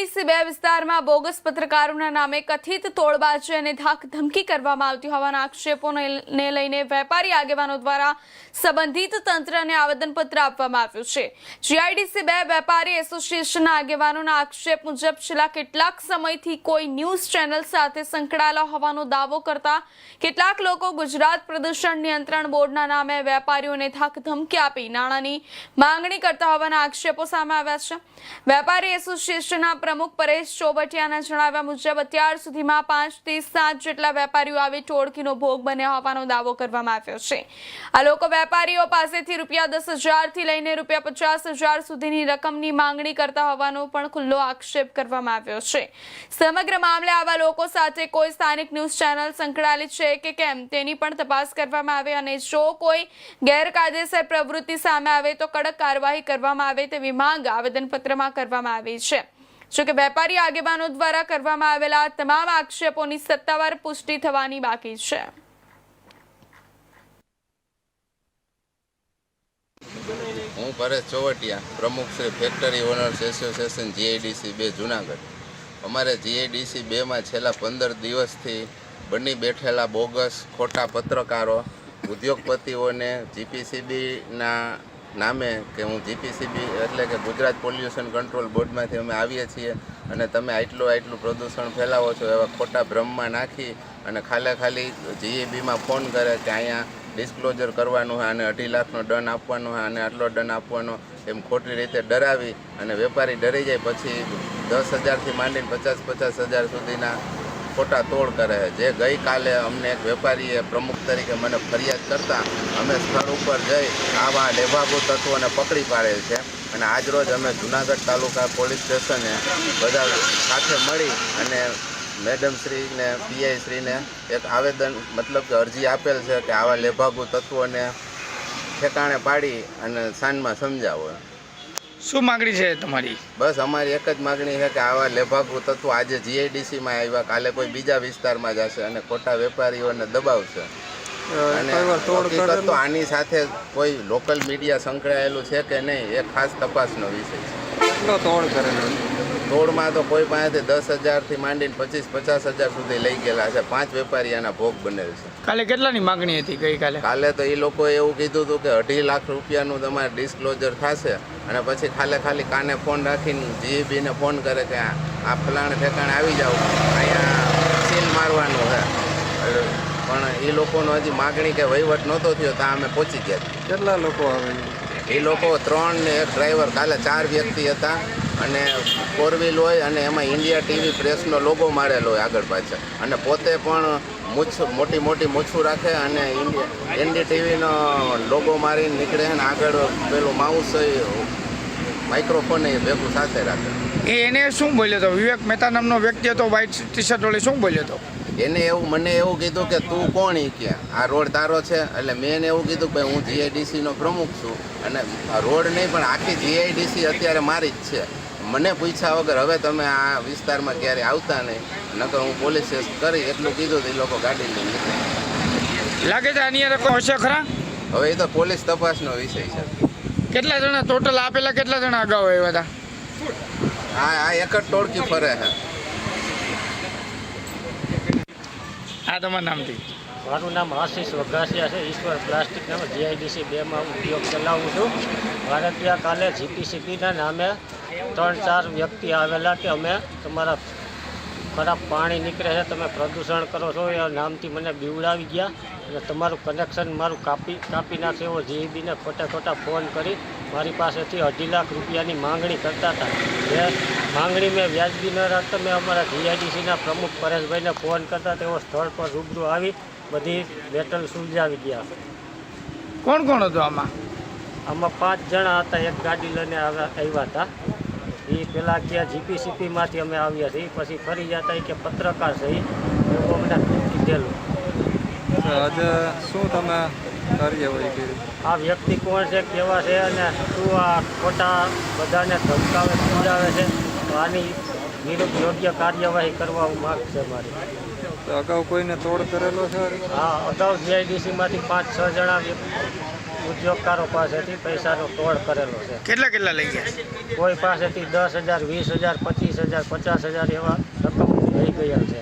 GIDC 2 વિસ્તારમાં bogus પત્રકારોના નામે કથિત તોડબાજી અને ધમકી કરવામાં આવતી હોવાના આક્ષેપોને લઈને વેપારી આગેવાનો દ્વારા સંબંધિત તંત્રને આવેદનપત્ર આપવામાં આવ્યું છે। જીઆઈડીસી 2 વેપારી એસોસિએશનના આગેવાનોના આક્ષેપ મુજબ છેલ્લા કેટલાક સમયથી કોઈ ન્યૂઝ ચેનલ સાથે સંકળાયેલા હોવાનો દાવો કરતા કેટલાક લોકો ગુજરાત પ્રદૂષણ નિયંત્રણ બોર્ડના નામે વેપારીઓને ધમકી આપી નાણાંની માંગણી કરતા હોવાના આક્ષેપો સામે આવ્યા છે। વેપારી એસોસિએશનના પ્રમુખ પરેશ ચોબટિયાના જણાવ્યા મુજબ અત્યાર સુધીમાં 5 થી 7 જેટલા વેપારીઓ આવી ટોળકીનો ભોગ બન્યા હોવાનો દાવો કરવામાં આવ્યો છે। આ લોકો વેપારીઓ પાસેથી ₹10,000 થી લઈને ₹50,000 સુધીની રકમની માંગણી કરતા હોવાનો પણ ખુલ્લો આક્ષેપ કરવામાં આવ્યો છે। સમગ્ર મામલે આવા લોકો સાથે કોઈ સ્થાનિક ન્યૂઝ ચેનલ સંકળાયેલી છે કે કેમ તેની પણ તપાસ કરવામાં આવે અને જો કોઈ ગેરકાયદેસર પ્રવૃત્તિ સામે આવે તો કડક કાર્યવાહી કરવામાં આવે તેવી માંગ આવેદનપત્રમાં કરવામાં આવી છે। જોકે વેપારી આગેવાનો દ્વારા કરવામાં આવેલા તમામ આક્ષેપોની સત્તાવાર પુષ્ટિ થવાની બાકી છે। હું પરેશ ચોવટિયા, પ્રમુખ Shri factory owners association GIDC 2 Junagadh. અમારે જીઆઈડીસી 2માં છેલ્લા 15 દિવસથી બની બેઠેલા બોગસ ખોટા પત્રકારો ઉદ્યોગપતિઓને જીપીસીબીના નામે કે હું જીપીસીબી એટલે કે ગુજરાત પોલ્યુશન કંટ્રોલ બોર્ડમાંથી અમે આવીએ છીએ અને તમે આટલું પ્રદૂષણ ફેલાવો છો એવા ખોટા ભ્રમમાં નાખી અને ખાલી જીઈબીમાં ફોન કરે કે અહીંયા ડિસ્ક્લોઝર કરવાનું હોય અને 2.5 લાખનો દંડ આપવાનો હોય અને આટલો દંડ આપવાનો એમ ખોટી રીતે ડરાવી અને વેપારી ડરી જાય પછી 10,000થી માંડીને 50,000 સુધીના ખોટા તોડ કરે છે। જે ગઈકાલે અમને એક વેપારીએ પ્રમુખ તરીકે મને ફરિયાદ કરતા અમે સ્થળ ઉપર જઈ આવા લેભાગુ તત્વોને પકડી પાડેલ છે અને આજરોજ અમે જુનાગઢ તાલુકા પોલીસ સ્ટેશને બધા સાથે મળી અને મેડમશ્રીને પીઆઈશ્રીને એક આવેદન મતલબ કે અરજી આપેલ છે કે આવા લેભાગુ તત્વોને ઠેકાણે પાડી અને સાંજમાં સમજાવો। શું માગણી છે તમારી? બસ અમારી એક જ માગણી છે કે આવા લેભાગુ તત્વો આજે જીઆઈડીસીમાં આવ્યા કાલે કોઈ બીજા વિસ્તારમાં જશે અને ખોટા વેપારીઓને દબાવશે અને હકીકત તો આની સાથે કોઈ લોકલ મીડિયા સંકળાયેલું છે કે નહીં એ ખાસ તપાસનો વિષય છે। કેટલો તોડ કરેલો? તોડમાં તો કોઈ પાસેથી 10,000થી માંડીને 25,000-50,000 સુધી લઈ ગયેલા છે। 5 વેપારી આના ભોગ બનેલ છે। કાલે કેટલાની માગણી હતી ગઈકાલે? કાલે તો એ લોકોએ એવું કીધું હતું કે 2.5 લાખ રૂપિયાનું તમારે ડિસ્ક્લોઝર થશે અને પછી ખાલી કાને ફોન રાખીને જીઈબીને ફોન કરે કે આ ફલાણે ઠેકાણે આવી જાઓ અહીંયા સીલ મારવાનું છે પણ એ લોકોનો હજી માગણી કે વહીવટ નહોતો થયો ત્યાં અમે પહોંચી ગયા। કેટલા લોકો આવે? એ લોકો 3 ને એક ડ્રાઈવર કાલે 4 વ્યક્તિ હતા અને 4 વ્હીલ હોય અને એમાં ઇન્ડિયા ટીવી પ્રેસનો લોગો મારેલો હોય આગળ પાછળ અને પોતે પણ મોટી મૂછું રાખે અને એનડીટીવીનો લોગો મારીને નીકળે અને આગળ પેલું માઉસ માઇક્રોફોન એ ભેગું સાથે રાખે। એને શું બોલ્યો હતો? વિવેક મહેતા નામનો વ્યક્તિ હતો વ્હાઇટ ટી શર્ટ વાળી, શું બોલ્યો હતો? મને એવું કીધું કે તું કોણ કે આ રોડ તારો છે એટલે મેં એને એવું કીધું કે હું જીઆઈડીસીનો પ્રમુખ છું અને રોડ નહીં પણ આખી જીઆઈડીસી અત્યારે મારી જ છે। મને પૂછ્યા વગર હવે તમે આ વિસ્તારમાં ક્યારે આવતા નહીં નકર હું પોલીસ કેસ કરી એટલું કીધું તો એ લોકો ગાડી લઈને નીકળે। લાગે છે આની અંદર કોઈ હશે ખરા? હવે એ તો પોલીસ તપાસનો વિષય છે। કેટલા જણા ટોટલ આપેલા? કેટલા જણા અગાઉ આવ્યા હતા? આ એક જ ટોળકી ફરે છે। આ તમારું નામથી? મારું નામ આશીષ વઘાસિયા છે। ઈશ્વર પ્લાસ્ટિક નામે જીઆઈડીસી 2માં ઉદ્યોગ ચલાવું છું। મારે ત્યાં કાલે જીપીસીબીના નામે 3-4 વ્યક્તિ આવેલા કે અમે તમારા ખરાબ પાણી નીકળે છે તમે પ્રદૂષણ કરો છો એ નામથી મને બીવડાવી ગયા અને તમારું કનેક્શન મારું કાપી નાખે એવો જીઈબીને ખોટા ફોન કરી મારી પાસેથી 2.5 લાખ રૂપિયાની માંગણી કરતા હતા। જે માંગણી મેં વ્યાજબી ન રાખતા મેં અમારા જીઆઈડીસીના પ્રમુખ પરેશભાઈને ફોન કરતા તેઓ સ્થળ પર રૂબરૂ આવી બધી બેટલ સુલઝાવી ગયા। કોણ કોણ હતું આમાં? આમાં 5 જણા હતા, એક ગાડી લઈને આવ્યા હતા। એ પહેલાં ક્યાં જીપીસીબીમાંથી અમે આવ્યા છીએ પછી ફરી જતા કે પત્રકાર છે એવું અમને કીધેલું। આજે શું તમે કાર્યવાહી કરી? આ વ્યક્તિ કોણ છે, કેવા છે અને શું આ ખોટા બધાને ધમકાવે સમજાવે છે તો આની વિરુદ્ધ યોગ્ય કાર્યવાહી કરવા માગ છે મારી। તો અગાઉ કોઈને તોડ કરેલો છે? હા, અગાઉ જીઆઈડીસીમાંથી 5-6 જણા ઉદ્યોગકારો પાસેથી પૈસાનો તોડ કરેલો છે. કેટલા લઈ ગયા? કોઈ પાસેથી 10,000, 20,000, 25,000, 50,000 એવા રકમ લઈ ગયા છે.